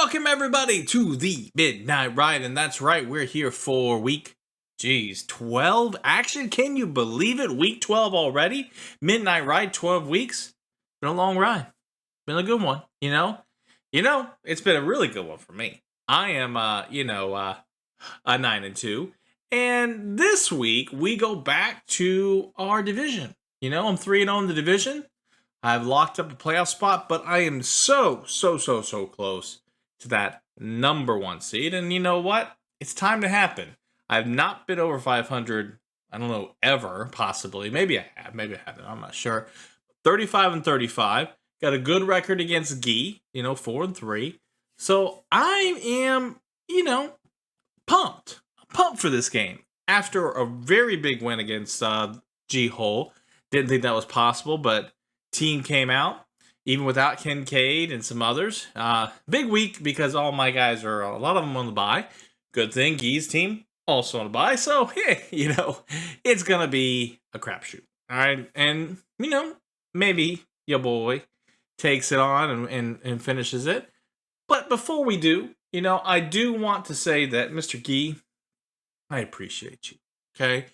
Welcome everybody to the Midnight Ride, and that's right, we're here for week 12 action. Can you believe it? Week 12 already? Midnight Ride, 12 weeks. Been a long ride. Been a good one, you know? It's been a really good one for me. I am a 9-2. And this week we go back to our division. I'm 3-0 in the division. I've locked up a playoff spot, but I am so close to that number one seed. And you know what? It's time to happen. I've not been over 500, I don't know, ever, possibly. Maybe I have, maybe I haven't, I'm not sure. 35-35. Got a good record against Guy, 4-3. So I am, pumped. Pumped for this game. After a very big win against G-Hole. Didn't think that was possible, but team came out. Even without Kincaid and some others. Big week because all my guys are, a lot of them on the bye. Good thing, Guy's team also on the bye. So, it's going to be a crapshoot. All right. And, maybe your boy takes it on and finishes it. But before we do, I do want to say that, Mr. Guy, I appreciate you. Okay.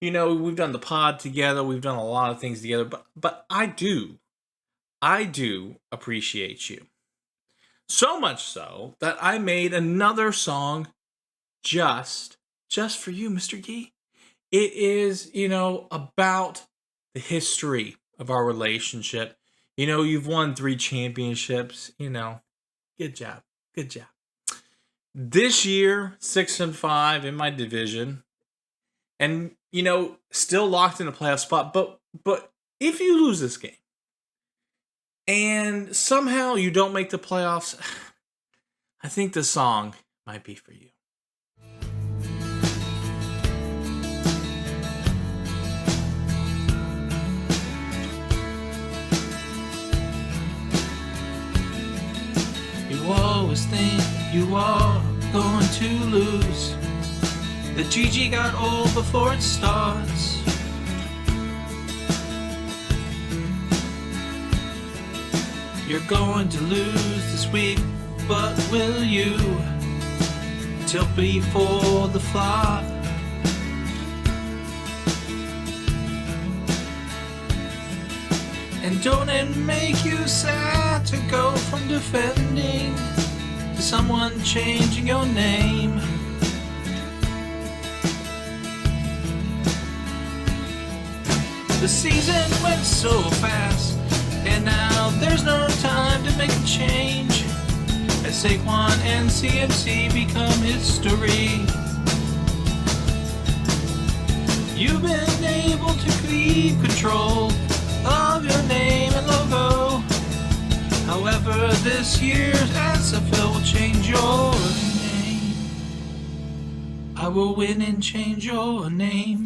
We've done the pod together. We've done a lot of things together. But I do appreciate you. So much so that I made another song just for you, Mr. Guy. It is, about the history of our relationship. You've won 3 championships, Good job. Good job. This year, 6-5 in my division. And, still locked in a playoff spot. But if you lose this game, and somehow you don't make the playoffs, I think the song might be for you. You always think you are going to lose. The GG got old before it starts. You're going to lose this week, but will you? Till before the flop. And don't it make you sad to go from defending to someone changing your name? The season went so fast, and now there's no time to make a change. As Saquon and CMC become history, you've been able to keep control of your name and logo. However, this year's SFL will change your name. I will win and change your name.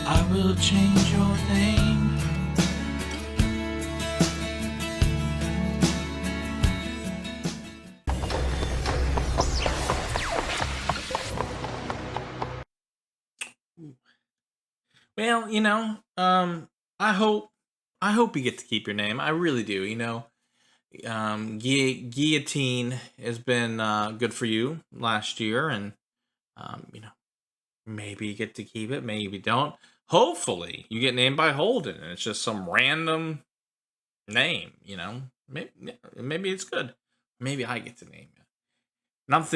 I will change your name. Well, I hope you get to keep your name. I really do. Guillotine has been good for you last year, and maybe you get to keep it, maybe don't. Hopefully, you get named by Holden, and it's just some random name, Maybe it's good. Maybe I get to name it. And I've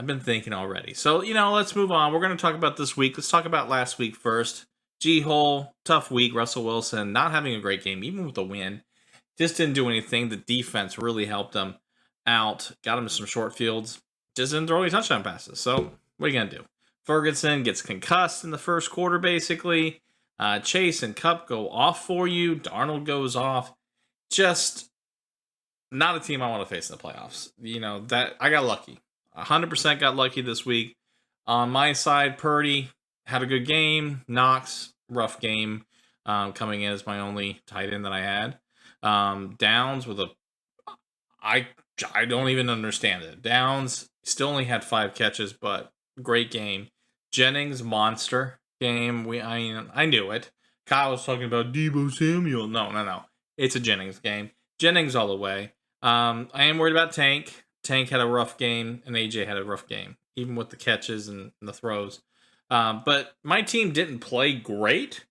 been thinking already. So, let's move on. We're going to talk about this week. Let's talk about last week first. G-Hole, tough week. Russell Wilson not having a great game, even with a win. Just didn't do anything. The defense really helped him out. Got him to some short fields. Just didn't throw any touchdown passes. So, what are you going to do? Ferguson gets concussed in the first quarter, basically. Chase and Kupp go off for you. Darnold goes off. Just not a team I want to face in the playoffs. That I got lucky. 100% got lucky this week. On my side, Purdy had a good game. Knox, rough game. Coming in as my only tight end that I had. Downs with I don't even understand it. Downs still only had 5 catches, but great game. Jennings, monster game. I knew it. Kyle was talking about Deebo Samuel. No. it's a Jennings game. Jennings all the way. I am worried about Tank. Tank had a rough game, and AJ had a rough game, even with the catches and the throws. But my team didn't play great,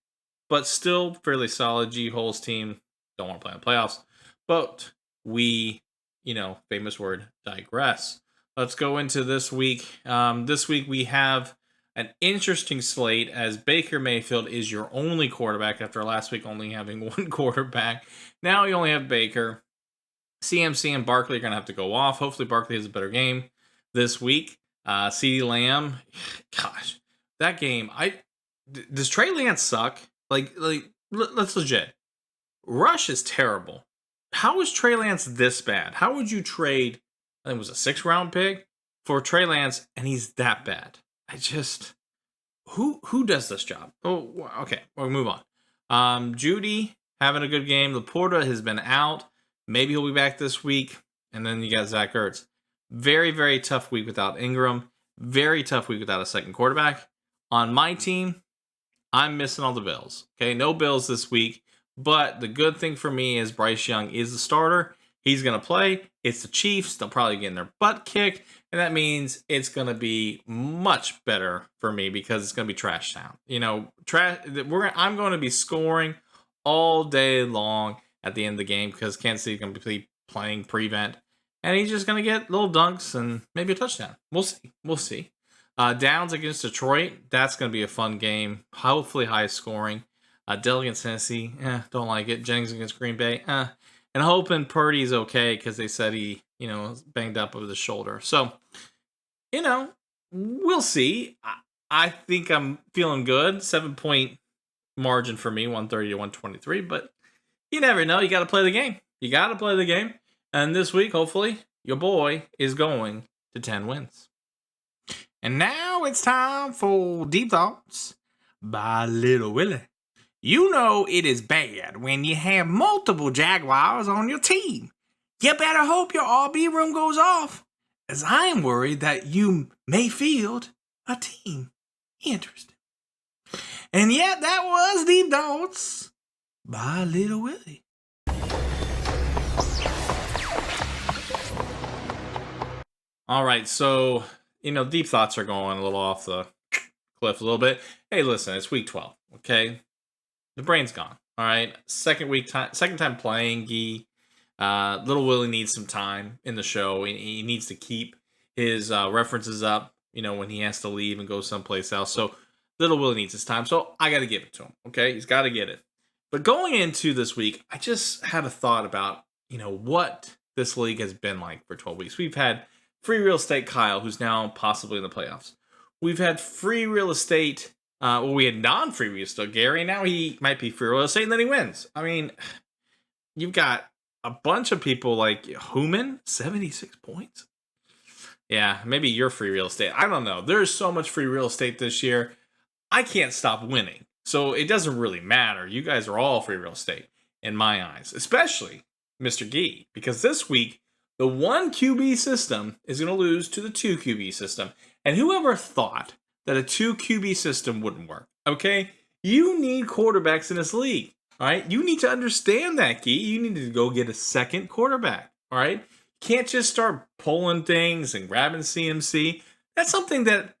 but still fairly solid. G-Hole's team don't want to play in the playoffs. But we, famous word, digress. Let's go into this week. This week we have an interesting slate as Baker Mayfield is your only quarterback after last week only having one quarterback. Now you only have Baker. CMC and Barkley are going to have to go off. Hopefully Barkley has a better game this week. CeeDee Lamb, gosh, that game. Does Trey Lance suck? Let's legit. Rush is terrible. How is Trey Lance this bad? How would you trade, I think it was a 6th-round pick, for Trey Lance, and he's that bad? Who does this job? Oh, okay, we'll move on. Judy having a good game. Laporta has been out. Maybe he'll be back this week. And then you got Zach Ertz. Very, very tough week without Ingram. Very tough week without a second quarterback. On my team, I'm missing all the Bills. Okay, no Bills this week. But the good thing for me is Bryce Young is the starter. He's going to play. It's the Chiefs. They'll probably get their butt kicked. And that means it's going to be much better for me because it's going to be trash town. I'm going to be scoring all day long at the end of the game because Kansas City is going to be playing prevent. And he's just going to get little dunks and maybe a touchdown. We'll see. Downs against Detroit. That's going to be a fun game. Hopefully high scoring. Dell against Tennessee. Don't like it. Jennings against Green Bay. And hoping Purdy's okay because they said he, was banged up over the shoulder. So, we'll see. I think I'm feeling good. 7-point margin for me, 130 to 123. But you never know. You got to play the game. And this week, hopefully, your boy is going to 10 wins. And now it's time for Deep Thoughts by Little Willie. You know it is bad when you have multiple Jaguars on your team. You better hope your RB room goes off, as I am worried that you may field a team. Interesting. And yet that was Deep Thoughts by Little Willie. All right, so, Deep Thoughts are going a little off the cliff a little bit. Hey, listen, it's week 12, okay? The brain's gone, all right? Second time playing, Little Willie needs some time in the show. He needs to keep his references up, when he has to leave and go someplace else. So Little Willie needs his time, so I got to give it to him, okay? He's got to get it. But going into this week, I just had a thought about, what this league has been like for 12 weeks. We've had free real estate Kyle, who's now possibly in the playoffs. We've had free real estate. We had non-free real estate Gary. Now he might be free real estate, and then he wins. I mean, you've got a bunch of people like Human, 76 points. Yeah, maybe you're free real estate. I don't know. There's so much free real estate this year. I can't stop winning. So it doesn't really matter. You guys are all free real estate in my eyes, especially Mr. Gee, because this week, the 1 QB system is going to lose to the 2 QB system. And whoever thought that a 2 QB system wouldn't work, okay? You need quarterbacks in this league, all right? You need to understand that, Gee. You need to go get a second quarterback, all right? You can't just start pulling things and grabbing CMC. That's something that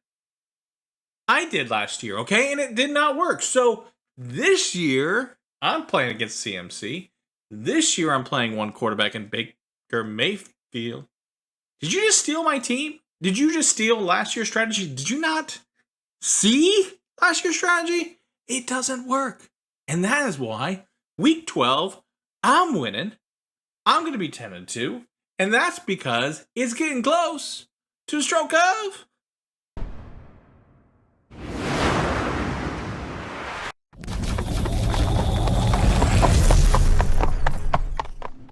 I did last year, okay? And it did not work. So this year, I'm playing against CMC. This year, I'm playing one quarterback in Baker Mayfield. Did you just steal my team? Did you just steal last year's strategy? Did you not see last year's strategy? It doesn't work. And that is why week 12, I'm winning. I'm going to be 10-2. And that's because it's getting close to the stroke of